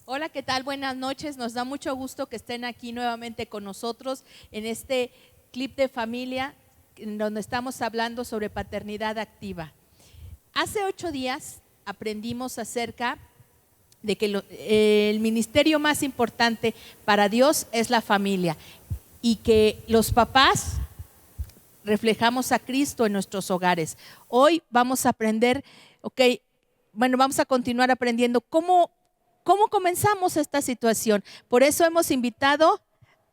Hola, ¿qué tal? Buenas noches. Nos da mucho gusto que estén aquí nuevamente con nosotros en este clip de familia en donde estamos hablando sobre paternidad activa. Hace 8 días aprendimos acerca de que el ministerio más importante para Dios es la familia y que los papás reflejamos a Cristo en nuestros hogares. Hoy vamos a aprender, vamos a continuar aprendiendo cómo comenzamos esta situación. Por eso hemos invitado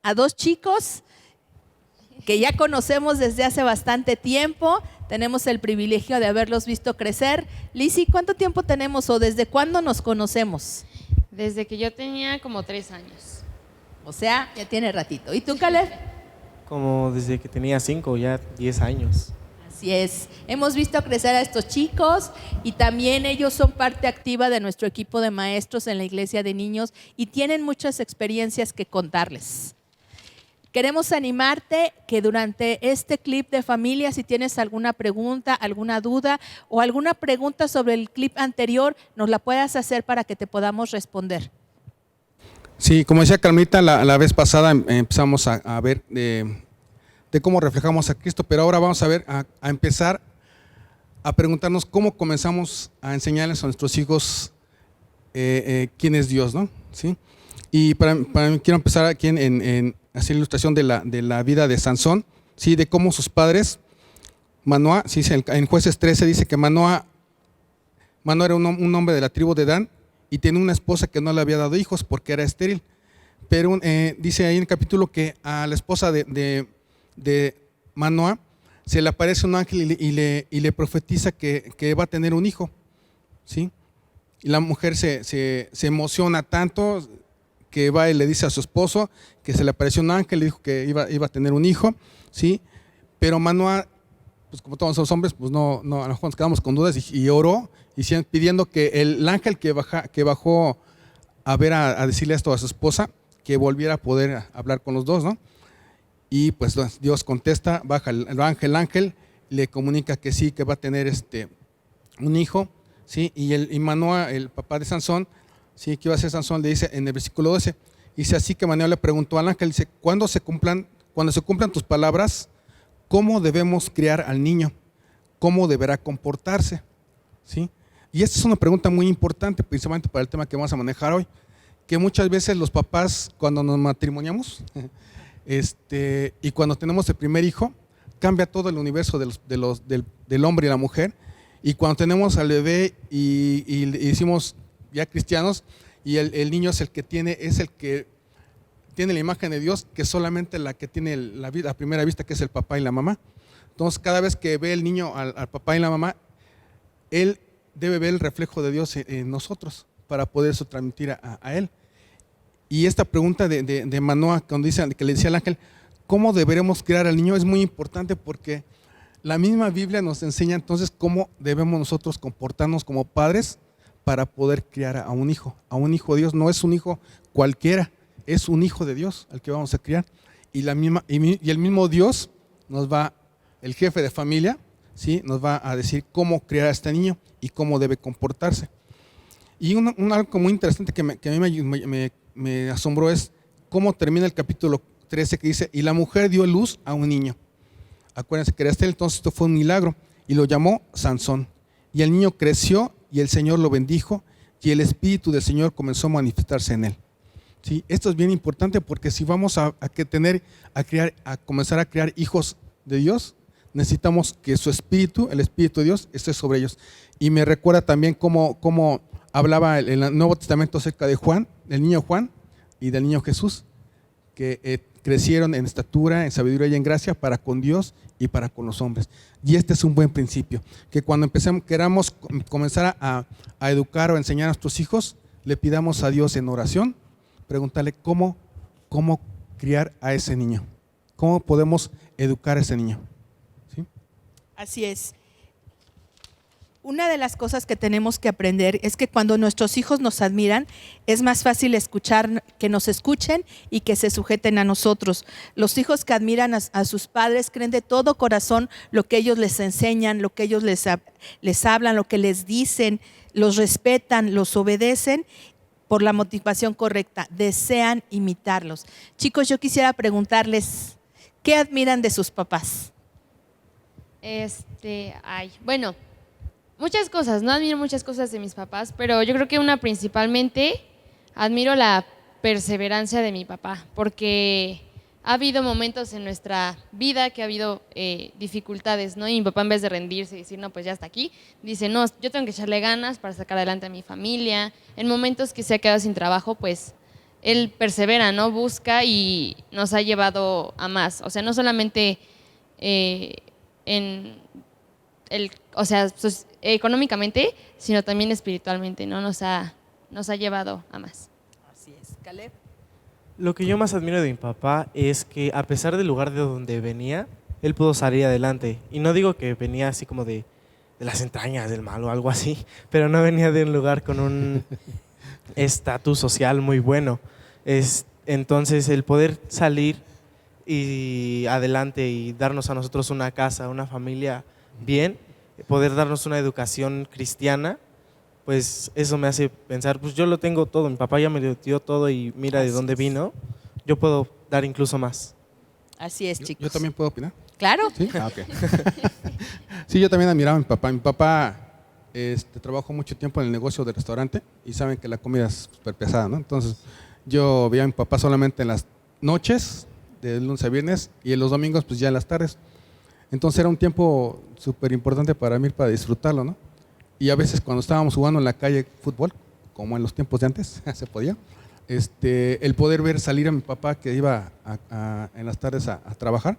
a 2 chicos que ya conocemos desde hace bastante tiempo. Tenemos el privilegio de haberlos visto crecer. Lizzy, ¿cuánto tiempo tenemos o desde cuándo nos conocemos? Desde que yo tenía como 3 años. O sea, ya tiene ratito. ¿Y tú, Caleb? Como desde que tenía 5, ya 10 años. Así es, hemos visto crecer a estos chicos y también ellos son parte activa de nuestro equipo de maestros en la iglesia de niños y tienen muchas experiencias que contarles. Queremos animarte que durante este clip de familia, si tienes alguna pregunta, alguna duda o alguna pregunta sobre el clip anterior, nos la puedas hacer para que te podamos responder. Sí, como decía Carmita, la vez pasada empezamos a ver de cómo reflejamos a Cristo, pero ahora vamos a ver, a empezar a preguntarnos cómo comenzamos a enseñarles a nuestros hijos quién es Dios, ¿no? ¿Sí? Y para mí quiero empezar aquí en hacer ilustración de la vida de Sansón, ¿sí? De cómo sus padres, Manoah, ¿sí? En Jueces 13 dice que Manoah era un hombre de la tribu de Dan y tenía una esposa que no le había dado hijos porque era estéril, pero dice ahí en el capítulo que a la esposa de Manoah se le aparece un ángel y le profetiza que va a tener un hijo, ¿sí? Y la mujer se emociona tanto que va y le dice a su esposo que se le apareció un ángel, le dijo que iba a tener un hijo, ¿sí? Pero Manoah, pues como todos los hombres, pues no, a lo mejor nos quedamos con dudas y oró y pidiendo que el ángel que bajó a ver a decirle esto a su esposa, que volviera a poder hablar con los dos, ¿no? Y pues Dios contesta, baja el ángel, le comunica que sí, que va a tener un hijo, ¿sí? Y Manoah, el papá de Sansón, ¿sí? Que iba a ser Sansón, le dice en el versículo 12, dice así que Manoah le preguntó al ángel, dice, cuando se cumplan tus palabras, ¿cómo debemos criar al niño? ¿Cómo deberá comportarse? ¿Sí? Y esta es una pregunta muy importante, principalmente para el tema que vamos a manejar hoy, que muchas veces los papás, cuando nos matrimoniamos, y cuando tenemos el primer hijo, cambia todo el universo del hombre y la mujer, y cuando tenemos al bebé y hicimos ya cristianos, y el niño es el que tiene la imagen de Dios, que solamente la que tiene la primera vista, que es el papá y la mamá. Entonces cada vez que ve el niño al papá y la mamá, él debe ver el reflejo de Dios en nosotros para poder eso transmitir a él. Y esta pregunta de Manoah, cuando que le decía al ángel, ¿cómo deberemos criar al niño? Es muy importante porque la misma Biblia nos enseña entonces cómo debemos nosotros comportarnos como padres para poder criar a un hijo de Dios. No es un hijo cualquiera, es un hijo de Dios al que vamos a criar. Y el mismo Dios el jefe de familia, ¿sí? Nos va a decir cómo criar a este niño y cómo debe comportarse. Y algo muy interesante que a mí me asombró es cómo termina el capítulo 13 que dice, y la mujer dio luz a un niño. Acuérdense que era estéril, entonces esto fue un milagro y lo llamó Sansón. Y el niño creció y el Señor lo bendijo y el Espíritu del Señor comenzó a manifestarse en él. ¿Sí? Esto es bien importante porque si vamos a comenzar a crear hijos de Dios, necesitamos que su Espíritu, el Espíritu de Dios, esté sobre ellos. Y me recuerda también cómo hablaba el Nuevo Testamento acerca de Juan, del niño Juan y del niño Jesús, que crecieron en estatura, en sabiduría y en gracia para con Dios y para con los hombres. Y este es un buen principio, que cuando queramos comenzar a educar o enseñar a nuestros hijos, le pidamos a Dios en oración, preguntarle cómo criar a ese niño, cómo podemos educar a ese niño. ¿Sí? Así es. Una de las cosas que tenemos que aprender es que cuando nuestros hijos nos admiran, es más fácil escuchar, que nos escuchen y que se sujeten a nosotros. Los hijos que admiran a sus padres creen de todo corazón lo que ellos les enseñan, lo que ellos les hablan, lo que les dicen, los respetan, los obedecen, por la motivación correcta, desean imitarlos. Chicos, yo quisiera preguntarles, ¿qué admiran de sus papás? Bueno, muchas cosas, no admiro muchas cosas de mis papás, pero yo creo que una principalmente, admiro la perseverancia de mi papá, porque ha habido momentos en nuestra vida que ha habido dificultades, ¿no? Y mi papá, en vez de rendirse y decir, no, pues ya está aquí, dice, no, yo tengo que echarle ganas para sacar adelante a mi familia. En momentos que se ha quedado sin trabajo, pues él persevera, ¿no? Busca y nos ha llevado a más. O sea, no solamente económicamente, sino también espiritualmente, ¿no? Nos ha llevado a más. Así es, Caleb. Lo que yo más admiro de mi papá es que a pesar del lugar de donde venía, él pudo salir adelante. Y no digo que venía así como de las entrañas del mal o algo así, pero no venía de un lugar con un estatus social muy bueno. Entonces el poder salir y adelante y darnos a nosotros una casa, una familia bien, poder darnos una educación cristiana, pues eso me hace pensar, pues yo lo tengo todo, mi papá ya me dio todo y mira de dónde vino, yo puedo dar incluso más. Así es, chicos. ¿Yo también puedo opinar? Claro. Sí, ok. Sí, yo también admiraba a mi papá. Mi papá trabajó mucho tiempo en el negocio del restaurante y saben que la comida es súper pesada, ¿no? Entonces yo veía a mi papá solamente en las noches, de lunes a viernes, y en los domingos pues ya en las tardes. Entonces era un tiempo súper importante para mí, para disfrutarlo, ¿no? Y a veces cuando estábamos jugando en la calle fútbol, como en los tiempos de antes, se podía, el poder ver salir a mi papá que iba en las tardes a trabajar,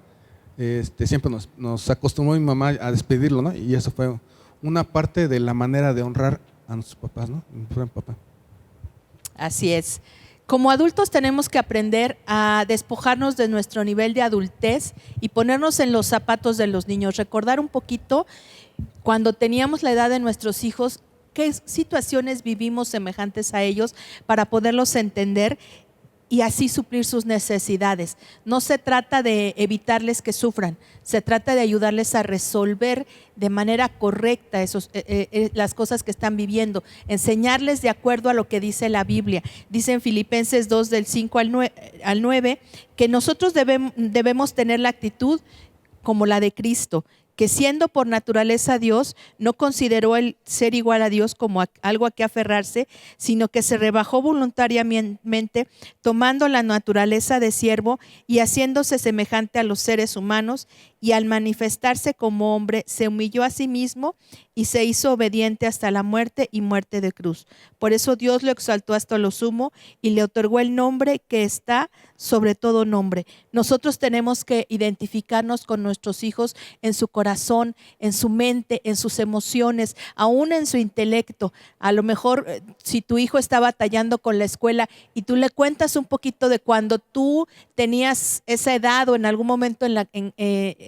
siempre nos acostumbró mi mamá a despedirlo, ¿no? Y eso fue una parte de la manera de honrar a nuestros papás, ¿no? Mi papá. Así es. Como adultos tenemos que aprender a despojarnos de nuestro nivel de adultez y ponernos en los zapatos de los niños, recordar un poquito cuando teníamos la edad de nuestros hijos, qué situaciones vivimos semejantes a ellos para poderlos entender y así suplir sus necesidades. No se trata de evitarles que sufran, se trata de ayudarles a resolver de manera correcta las cosas que están viviendo, enseñarles de acuerdo a lo que dice la Biblia. Dice en Filipenses 2, del 5 al 9, que nosotros debemos tener la actitud como la de Cristo, que siendo por naturaleza Dios, no consideró el ser igual a Dios como algo a que aferrarse, sino que se rebajó voluntariamente, tomando la naturaleza de siervo y haciéndose semejante a los seres humanos, y al manifestarse como hombre, se humilló a sí mismo y se hizo obediente hasta la muerte y muerte de cruz. Por eso Dios lo exaltó hasta lo sumo y le otorgó el nombre que está sobre todo nombre. Nosotros tenemos que identificarnos con nuestros hijos en su corazón, en su mente, en sus emociones, aún en su intelecto. A lo mejor si tu hijo está batallando con la escuela y tú le cuentas un poquito de cuando tú tenías esa edad o en algún momento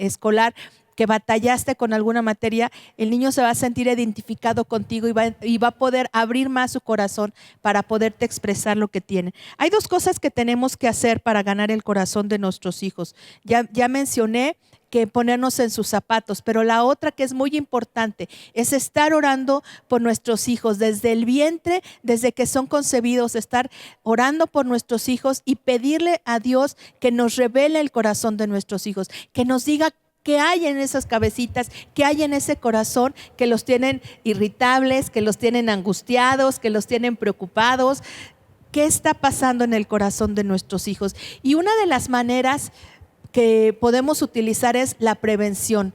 escolar que batallaste con alguna materia, el niño se va a sentir identificado contigo y va a poder abrir más su corazón para poderte expresar lo que tiene. Hay dos cosas que tenemos que hacer para ganar el corazón de nuestros hijos. Ya mencioné que ponernos en sus zapatos, pero la otra que es muy importante es estar orando por nuestros hijos desde el vientre, desde que son concebidos, estar orando por nuestros hijos y pedirle a Dios que nos revele el corazón de nuestros hijos, que nos diga qué hay en esas cabecitas, qué hay en ese corazón que los tienen irritables, que los tienen angustiados, que los tienen preocupados. ¿Qué está pasando en el corazón de nuestros hijos? Y una de las maneras que podemos utilizar es la prevención,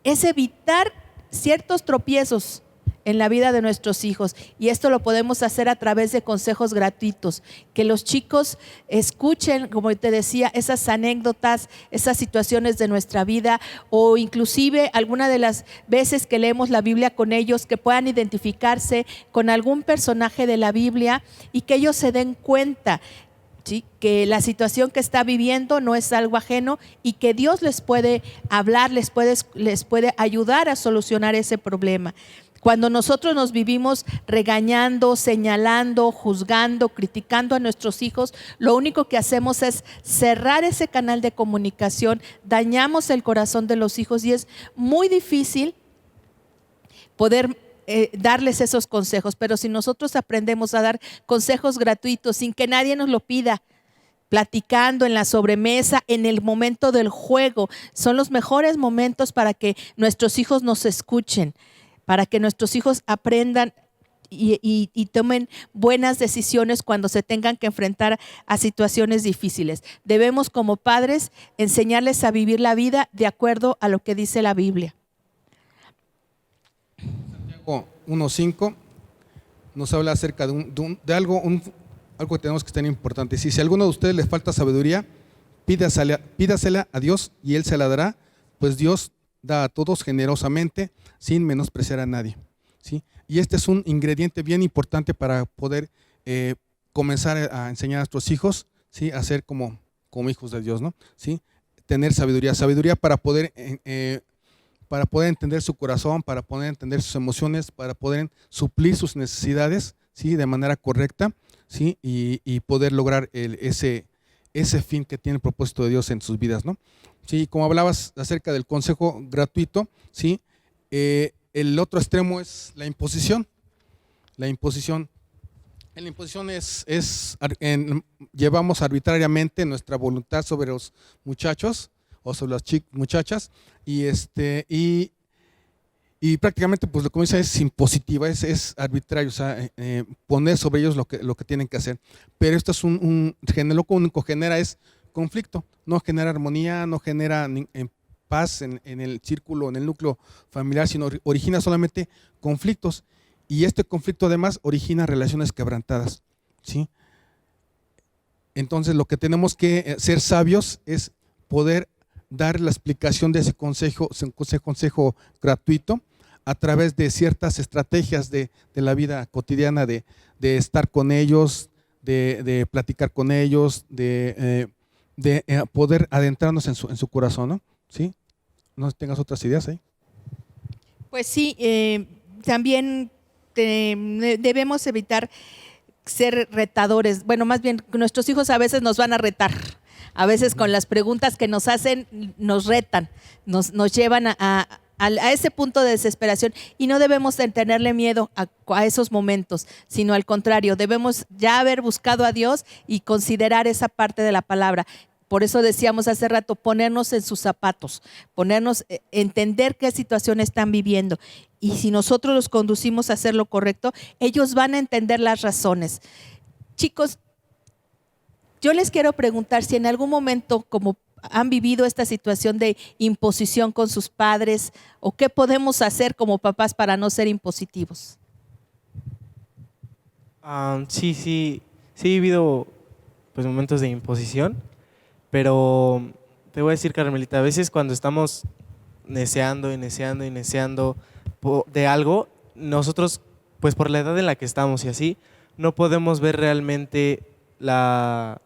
es evitar ciertos tropiezos en la vida de nuestros hijos, y esto lo podemos hacer a través de consejos gratuitos, que los chicos escuchen, como te decía, esas anécdotas, esas situaciones de nuestra vida, o inclusive alguna de las veces que leemos la Biblia con ellos, que puedan identificarse con algún personaje de la Biblia y que ellos se den cuenta, ¿sí?, que la situación que está viviendo no es algo ajeno y que Dios les puede hablar, les puede ayudar a solucionar ese problema. Cuando nosotros nos vivimos regañando, señalando, juzgando, criticando a nuestros hijos, lo único que hacemos es cerrar ese canal de comunicación, dañamos el corazón de los hijos y es muy difícil poder darles esos consejos, pero si nosotros aprendemos a dar consejos gratuitos sin que nadie nos lo pida, platicando en la sobremesa, en el momento del juego, son los mejores momentos para que nuestros hijos nos escuchen, para que nuestros hijos aprendan y tomen buenas decisiones cuando se tengan que enfrentar a situaciones difíciles. Debemos como padres enseñarles a vivir la vida de acuerdo a lo que dice la Biblia. Santiago 1:5 nos habla acerca de algo que tenemos que tener importante. Si a alguno de ustedes les falta sabiduría, pídasela a Dios y Él se la dará, pues Dios da a todos generosamente sin menospreciar a nadie, ¿sí? Y este es un ingrediente bien importante para poder comenzar a enseñar a nuestros hijos, ¿sí? A ser como hijos de Dios, ¿no? ¿Sí? Tener sabiduría para poder entender su corazón, para poder entender sus emociones, para poder suplir sus necesidades, ¿sí? De manera correcta, ¿sí? Y poder lograr ese fin que tiene el propósito de Dios en sus vidas, ¿no? Sí, como hablabas acerca del consejo gratuito, ¿sí? El otro extremo es la imposición. La imposición llevamos arbitrariamente nuestra voluntad sobre los muchachos o sobre las muchachas y prácticamente, pues lo que dice es impositiva, es arbitrario, o sea, poner sobre ellos lo que tienen que hacer. Pero esto es lo único que genera es conflicto, no genera armonía, no genera paz en el círculo, en el núcleo familiar, sino origina solamente conflictos. Y este conflicto además origina relaciones quebrantadas, ¿sí? Entonces lo que tenemos que ser sabios es poder dar la explicación de ese consejo gratuito a través de ciertas estrategias de la vida cotidiana, de estar con ellos, de platicar con ellos, de poder adentrarnos en su corazón, ¿no? ¿Sí? ¿No tengas otras ideas ahí? Pues sí, también debemos evitar ser retadores. Bueno, más bien, nuestros hijos a veces nos van a retar. A veces con las preguntas que nos hacen, nos retan, nos llevan a ese punto de desesperación, y no debemos tenerle miedo a esos momentos, sino al contrario, debemos ya haber buscado a Dios y considerar esa parte de la palabra. Por eso decíamos hace rato, ponernos en sus zapatos, entender qué situación están viviendo. Y si nosotros los conducimos a hacer lo correcto, ellos van a entender las razones. Chicos, yo les quiero preguntar si en algún momento como han vivido esta situación de imposición con sus padres, o qué podemos hacer como papás para no ser impositivos. Sí he vivido pues momentos de imposición, pero te voy a decir, Carmelita, a veces cuando estamos neceando de algo, nosotros pues por la edad en la que estamos y así, no podemos ver realmente la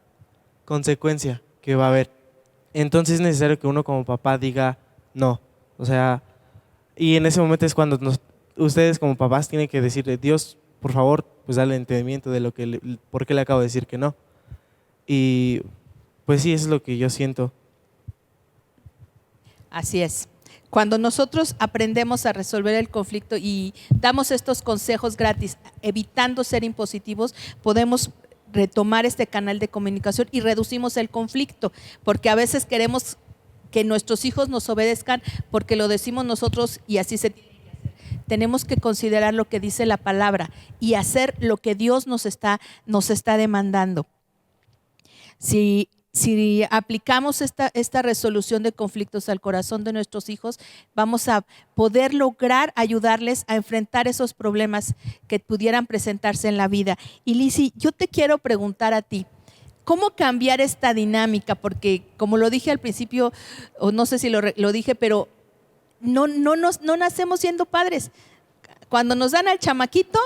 consecuencia que va a haber. Entonces es necesario que uno como papá diga no, o sea, y en ese momento es cuando ustedes como papás tienen que decirle, Dios, por favor, pues dale entendimiento de por qué le acabo de decir que no. Y pues sí, eso es lo que yo siento. Así es. Cuando nosotros aprendemos a resolver el conflicto y damos estos consejos gratis, evitando ser impositivos, podemos retomar este canal de comunicación y reducimos el conflicto, porque a veces queremos que nuestros hijos nos obedezcan porque lo decimos nosotros y así se tiene que hacer. Tenemos que considerar lo que dice la palabra y hacer lo que Dios nos está demandando. Si aplicamos esta resolución de conflictos al corazón de nuestros hijos, vamos a poder lograr ayudarles a enfrentar esos problemas que pudieran presentarse en la vida. Y Lizzy, yo te quiero preguntar a ti, ¿cómo cambiar esta dinámica? Porque como lo dije al principio, o no sé si lo dije, pero no nacemos siendo padres. Cuando nos dan al chamaquito,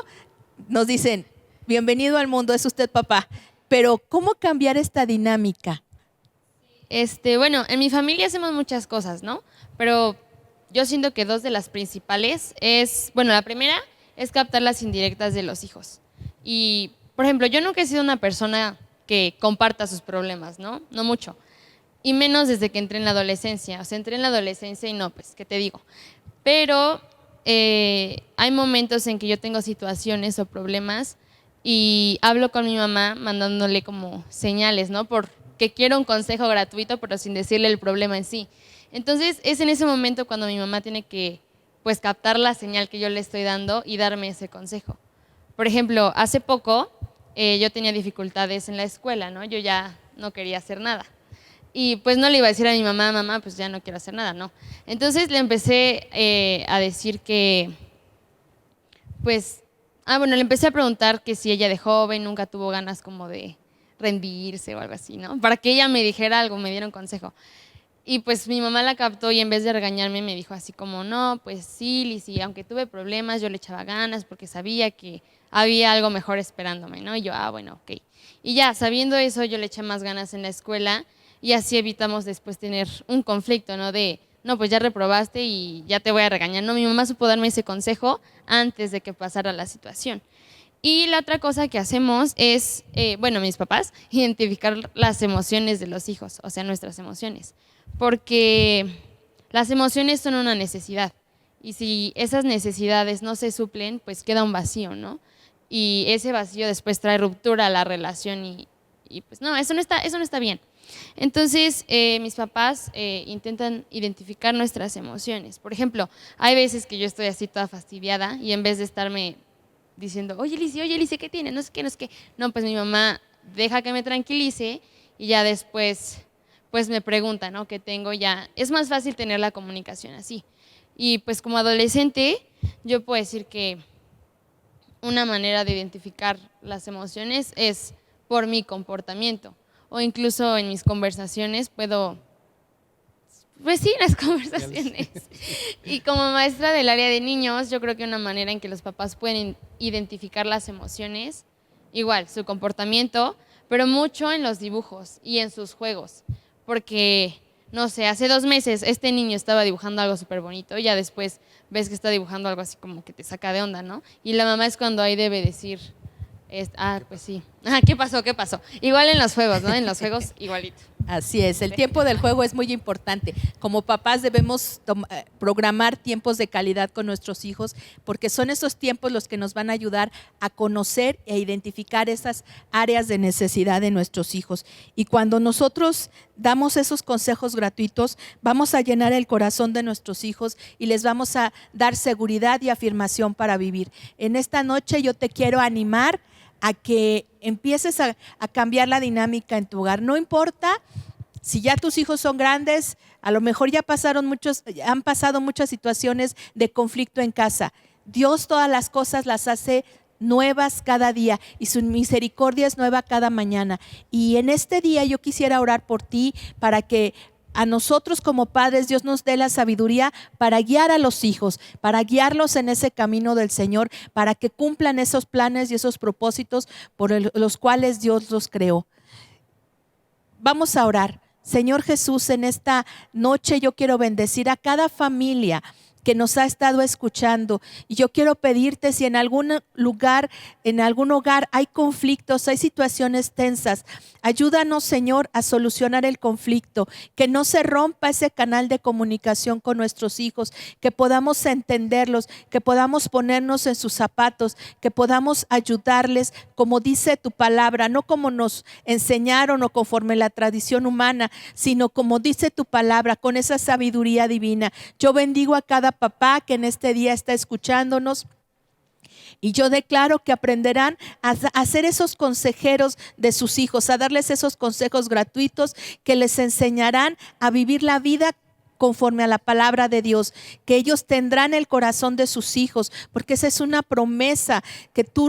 nos dicen, bienvenido al mundo, es usted papá. Pero ¿cómo cambiar esta dinámica? Bueno, en mi familia hacemos muchas cosas, ¿no? Pero yo siento que dos de las principales la primera es captar las indirectas de los hijos. Y, por ejemplo, yo nunca he sido una persona que comparta sus problemas, ¿no? No mucho. Y menos desde que entré en la adolescencia. O sea, entré en la adolescencia y no, pues, ¿qué te digo? Pero hay momentos en que yo tengo situaciones o problemas y hablo con mi mamá mandándole como señales, ¿no? Porque quiero un consejo gratuito, pero sin decirle el problema en sí. Entonces, es en ese momento cuando mi mamá tiene que, pues, captar la señal que yo le estoy dando y darme ese consejo. Por ejemplo, hace poco yo tenía dificultades en la escuela, ¿no? Yo ya no quería hacer nada. Y pues no le iba a decir a mi mamá, mamá, pues ya no quiero hacer nada, ¿no? Entonces le empecé a decir que, pues, bueno, le empecé a preguntar que si ella de joven nunca tuvo ganas como de rendirse o algo así, ¿no? Para que ella me dijera algo, me diera un consejo. Y pues mi mamá la captó y en vez de regañarme me dijo así como, no, pues sí, Lizzy, aunque tuve problemas, yo le echaba ganas porque sabía que había algo mejor esperándome, ¿no? Y yo, bueno, ok. Y ya, sabiendo eso, yo le eché más ganas en la escuela y así evitamos después tener un conflicto, ¿no? De, no, pues ya reprobaste y ya te voy a regañar. No, mi mamá supo darme ese consejo antes de que pasara la situación. Y la otra cosa que hacemos es, bueno, mis papás, identificar las emociones de los hijos, o sea, nuestras emociones. Porque las emociones son una necesidad y si esas necesidades no se suplen, pues queda un vacío, ¿no? Y ese vacío después trae ruptura a la relación y pues no, eso no está bien. Entonces, mis papás intentan identificar nuestras emociones. Por ejemplo, hay veces que yo estoy así toda fastidiada y en vez de estarme diciendo, oye, Lizzy, ¿qué tiene? No sé qué, no sé qué. No, pues mi mamá deja que me tranquilice y ya después pues me pregunta, ¿no? ¿Qué tengo ya? Es más fácil tener la comunicación así. Y pues como adolescente, yo puedo decir que una manera de identificar las emociones es por mi comportamiento. O incluso en mis conversaciones puedo, pues sí, las conversaciones. Y como maestra del área de niños, yo creo que una manera en que los papás pueden identificar las emociones, igual, su comportamiento, pero mucho en los dibujos y en sus juegos. Porque, no sé, hace 2 meses este niño estaba dibujando algo súper bonito y ya después ves que está dibujando algo así como que te saca de onda, ¿no? Y la mamá es cuando ahí debe decir, pues sí. ¿Qué pasó? Igual en los juegos, ¿no? En los juegos igualito. Así es, el tiempo del juego es muy importante. Como papás debemos programar tiempos de calidad con nuestros hijos porque son esos tiempos los que nos van a ayudar a conocer e identificar esas áreas de necesidad de nuestros hijos. Y cuando nosotros damos esos consejos gratuitos, vamos a llenar el corazón de nuestros hijos y les vamos a dar seguridad y afirmación para vivir. En esta noche yo te quiero animar a que empieces a cambiar la dinámica en tu hogar. No importa si ya tus hijos son grandes, a lo mejor ya han pasado muchas situaciones de conflicto en casa. Dios todas las cosas las hace nuevas cada día y su misericordia es nueva cada mañana. Y en este día yo quisiera orar por ti para que a nosotros como padres Dios nos dé la sabiduría para guiar a los hijos, para guiarlos en ese camino del Señor, para que cumplan esos planes y esos propósitos por los cuales Dios los creó. Vamos a orar. Señor Jesús, en esta noche yo quiero bendecir a cada familia que nos ha estado escuchando. Y yo quiero pedirte si en algún lugar, en algún hogar hay conflictos, hay situaciones tensas, ayúdanos, Señor, a solucionar el conflicto, que no se rompa ese canal de comunicación con nuestros hijos, que podamos entenderlos, que podamos ponernos en sus zapatos, que podamos ayudarles como dice tu palabra, no como nos enseñaron o conforme la tradición humana, sino como dice tu palabra, con esa sabiduría divina. Yo bendigo a cada papá que en este día está escuchándonos. Y yo declaro que aprenderán a ser esos consejeros de sus hijos, a darles esos consejos gratuitos que les enseñarán a vivir la vida conforme a la palabra de Dios, que ellos tendrán el corazón de sus hijos, porque esa es una promesa, que tú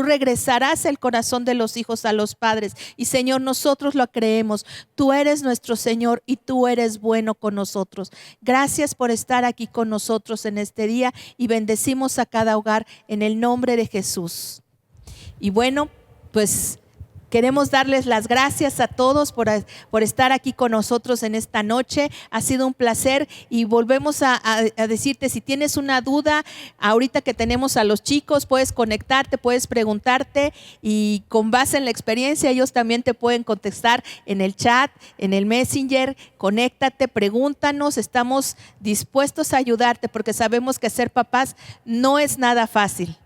regresarás el corazón de los hijos a los padres. Y Señor, nosotros lo creemos, tú eres nuestro Señor y tú eres bueno con nosotros. Gracias por estar aquí con nosotros en este día y bendecimos a cada hogar en el nombre de Jesús. Y bueno, pues Queremos darles las gracias a todos por estar aquí con nosotros en esta noche. Ha sido un placer y volvemos a decirte, si tienes una duda, ahorita que tenemos a los chicos, puedes conectarte, puedes preguntarte y con base en la experiencia ellos también te pueden contestar en el chat, en el Messenger. Conéctate, pregúntanos, estamos dispuestos a ayudarte porque sabemos que ser papás no es nada fácil.